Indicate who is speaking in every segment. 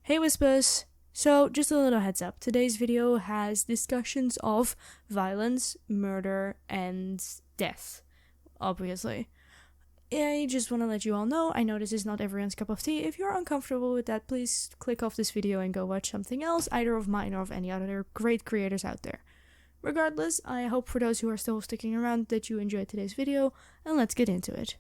Speaker 1: Hey Whispers! So, just a little heads up, today's video has discussions of violence, murder, and death, obviously. I just want to let you all know, I know this is not everyone's cup of tea. If you're uncomfortable with that, please click off this video and go watch something else, either of mine or of any other great creators out there. Regardless, I hope for those who are still sticking around that you enjoyed today's video, and let's get into it.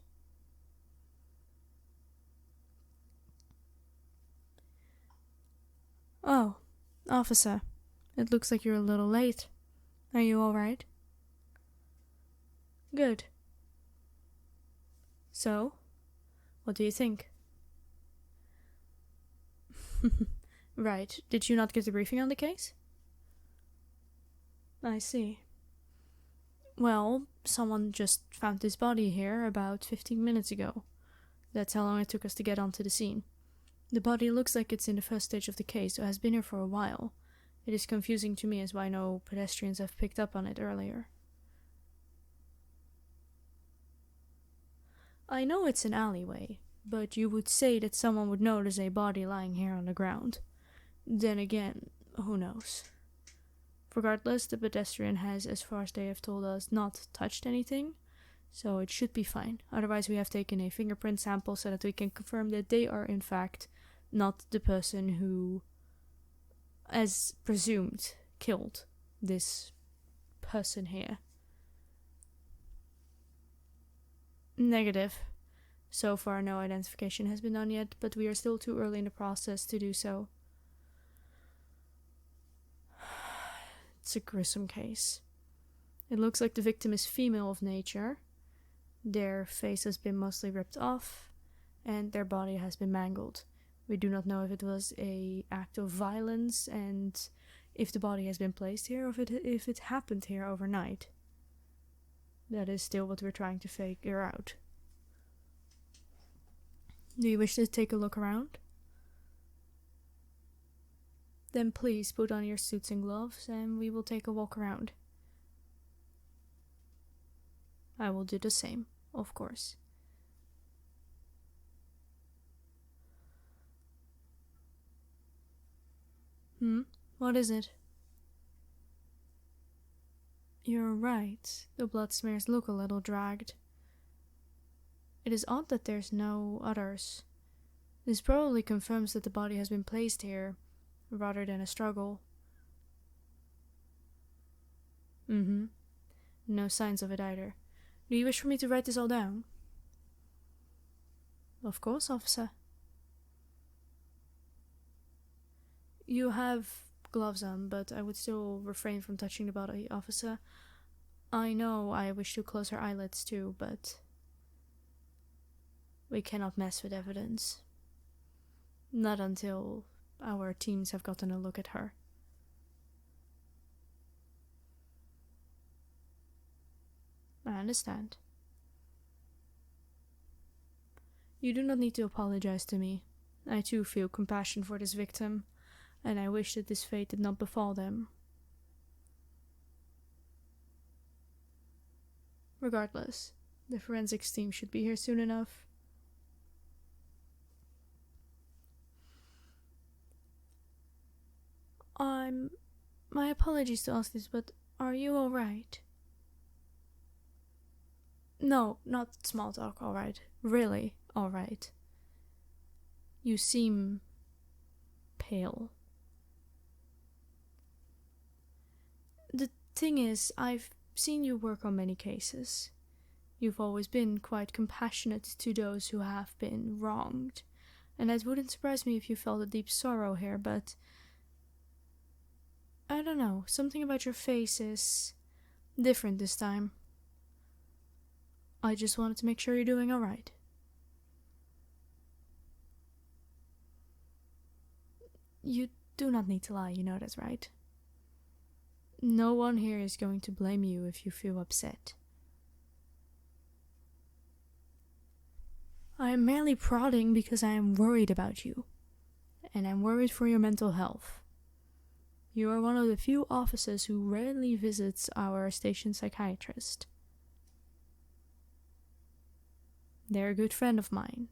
Speaker 1: Oh, officer. It looks like you're a little late. Are you alright? Good. So, what do you think? Right. Did you not get the briefing on the case? I see. Well, someone just found this body here about 15 minutes ago. That's how long it took us to get onto the scene. The body looks like it's in the first stage of the case, so has been here for a while. It is confusing to me as why no pedestrians have picked up on it earlier. I know it's an alleyway, but you would say that someone would notice a body lying here on the ground. Then again, who knows? Regardless, the pedestrian has, as far as they have told us, not touched anything, so it should be fine. Otherwise, we have taken a fingerprint sample so that we can confirm that they are in fact not the person who, as presumed, killed this person here. Negative. So far, no identification has been done yet, but we are still too early in the process to do so. It's a gruesome case. It looks like the victim is female of nature. Their face has been mostly ripped off, and their body has been mangled. We do not know if it was an act of violence and if the body has been placed here or if it happened here overnight. That is still what we're trying to figure out. Do you wish to take a look around? Then please put on your suits and gloves and we will take a walk around. I will do the same, of course. What is it? You're right, the blood smears look a little dragged. It is odd that there's no others. This probably confirms that the body has been placed here, rather than a struggle. No signs of it either. Do you wish for me to write this all down? Of course, officer. You have gloves on, but I would still refrain from touching the body, officer. I know I wish to close her eyelids too, but we cannot mess with evidence. Not until our teams have gotten a look at her. I understand. You do not need to apologize to me. I too feel compassion for this victim, and I wish that this fate did not befall them. Regardless, the forensics team should be here soon enough. My apologies to ask this, but are you alright? No, not small talk, alright. Really, alright. You seem pale. The thing is, I've seen you work on many cases. You've always been quite compassionate to those who have been wronged, and it wouldn't surprise me if you felt a deep sorrow here, but I don't know, something about your face is different this time. I just wanted to make sure you're doing alright. You do not need to lie, you know that's right. No one here is going to blame you if you feel upset. I am merely prodding because I am worried about you, and I'm worried for your mental health. You are one of the few officers who rarely visits our station psychiatrist. They're a good friend of mine.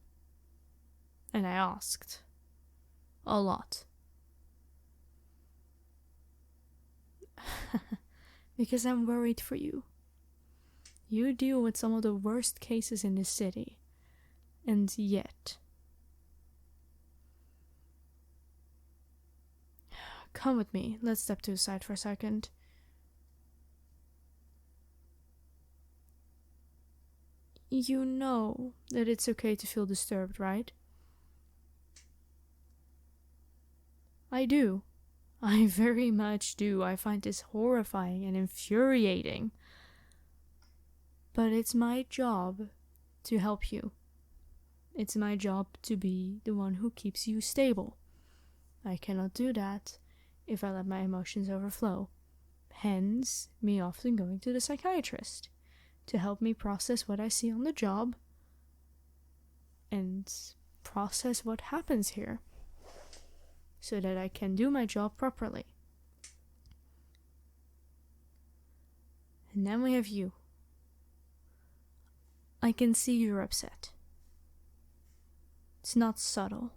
Speaker 1: And I asked. A lot. Because I'm worried for you. You deal with some of the worst cases in this city. And yet... Come with me. Let's step to the side for a second. You know that it's okay to feel disturbed, right? I do. I very much do. I find this horrifying and infuriating. But it's my job to help you. It's my job to be the one who keeps you stable. I cannot do that if I let my emotions overflow. Hence, me often going to the psychiatrist to help me process what I see on the job and process what happens here so that I can do my job properly. And then we have you. I can see you're upset. It's not subtle.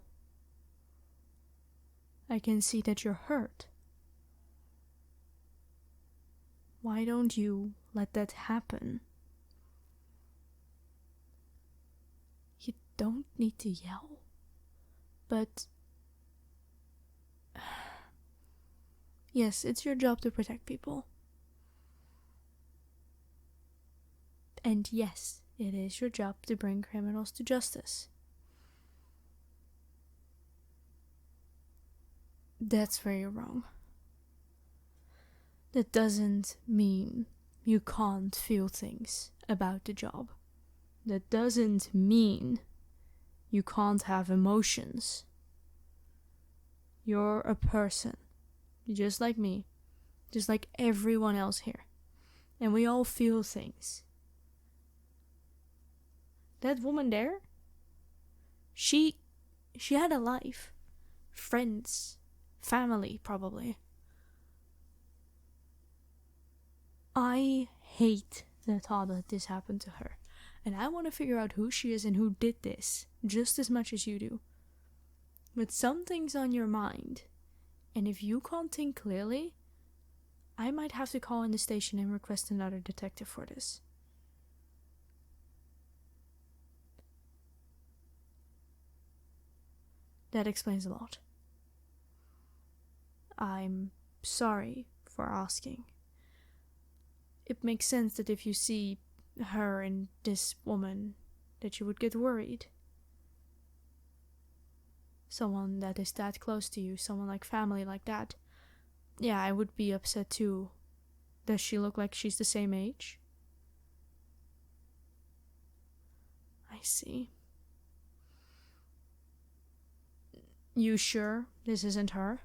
Speaker 1: I can see that you're hurt. Why don't you let that happen? You don't need to yell. But... yes, it's your job to protect people. And yes, it is your job to bring criminals to justice. That's where you're wrong. That doesn't mean you can't feel things about the job. That doesn't mean you can't have emotions. You're a person, just like me, just like everyone else here. And we all feel things. That woman there, she had a life. Friends. Family, probably. I hate the thought that this happened to her. And I want to figure out who she is and who did this, just as much as you do. But something's on your mind. And if you can't think clearly, I might have to call in the station and request another detective for this. That explains a lot. I'm sorry for asking. It makes sense that if you see her and this woman, that you would get worried. Someone that is that close to you, someone like family like that. Yeah, I would be upset too. Does she look like she's the same age? I see. You sure this isn't her?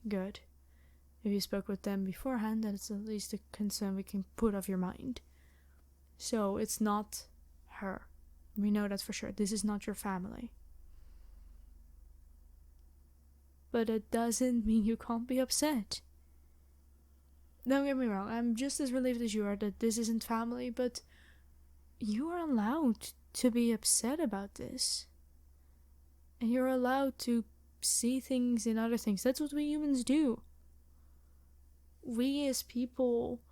Speaker 1: Good. If you spoke with them beforehand, that's at least a concern we can put off your mind. So, it's not her. We know that for sure. This is not your family. But it doesn't mean you can't be upset. Don't get me wrong, I'm just as relieved as you are that this isn't family, but you are allowed to be upset about this. And you're allowed to see things in other things. That's what we humans do. We as people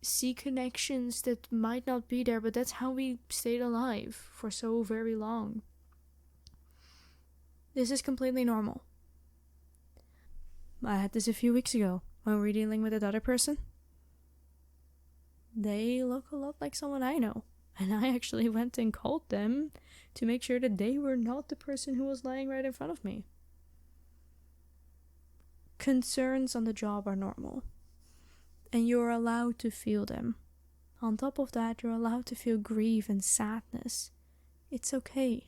Speaker 1: see connections that might not be there, but that's how we stayed alive for so very long. This is completely normal. I had this a few weeks ago when we were dealing with that other person. They look a lot like someone I know. And I actually went and called them to make sure that they were not the person who was lying right in front of me. Concerns on the job are normal. And you're allowed to feel them. On top of that, you're allowed to feel grief and sadness. It's okay.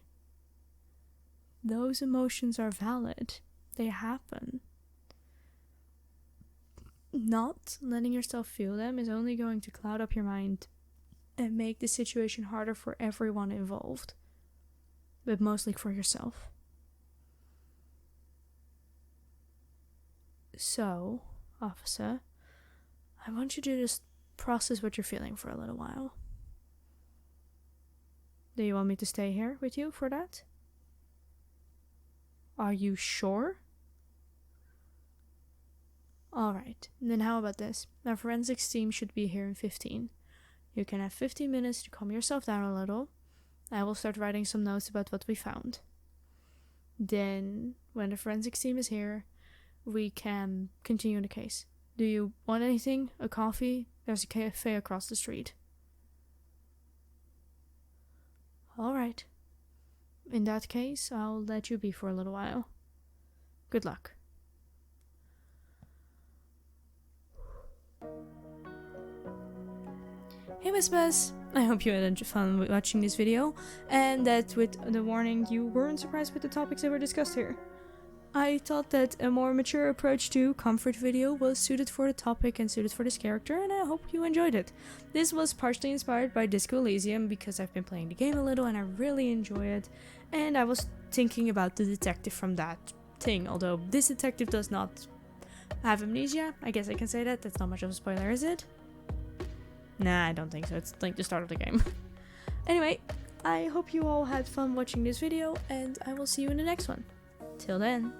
Speaker 1: Those emotions are valid. They happen. Not letting yourself feel them is only going to cloud up your mind and make the situation harder for everyone involved, but mostly for yourself. So, officer, I want you to just process what you're feeling for a little while. Do you want me to stay here with you for that? Are you sure? Alright, then how about this? Our forensics team should be here in 15. You can have 15 minutes to calm yourself down a little. I will start writing some notes about what we found. Then, when the forensics team is here, we can continue the case. Do you want anything? A coffee? There's a cafe across the street. Alright. In that case, I'll let you be for a little while. Good luck. Hey Miss, I hope you had fun watching this video, and that with the warning you weren't surprised with the topics that were discussed here. I thought that a more mature approach to comfort video was suited for the topic and suited for this character, and I hope you enjoyed it. This was partially inspired by Disco Elysium because I've been playing the game a little and I really enjoy it, and I was thinking about the detective from that thing, although this detective does not have amnesia. I guess I can say that. That's not much of a spoiler, is it? Nah, I don't think so. It's like the start of the game. Anyway, I hope you all had fun watching this video, and I will see you in the next one. Till then.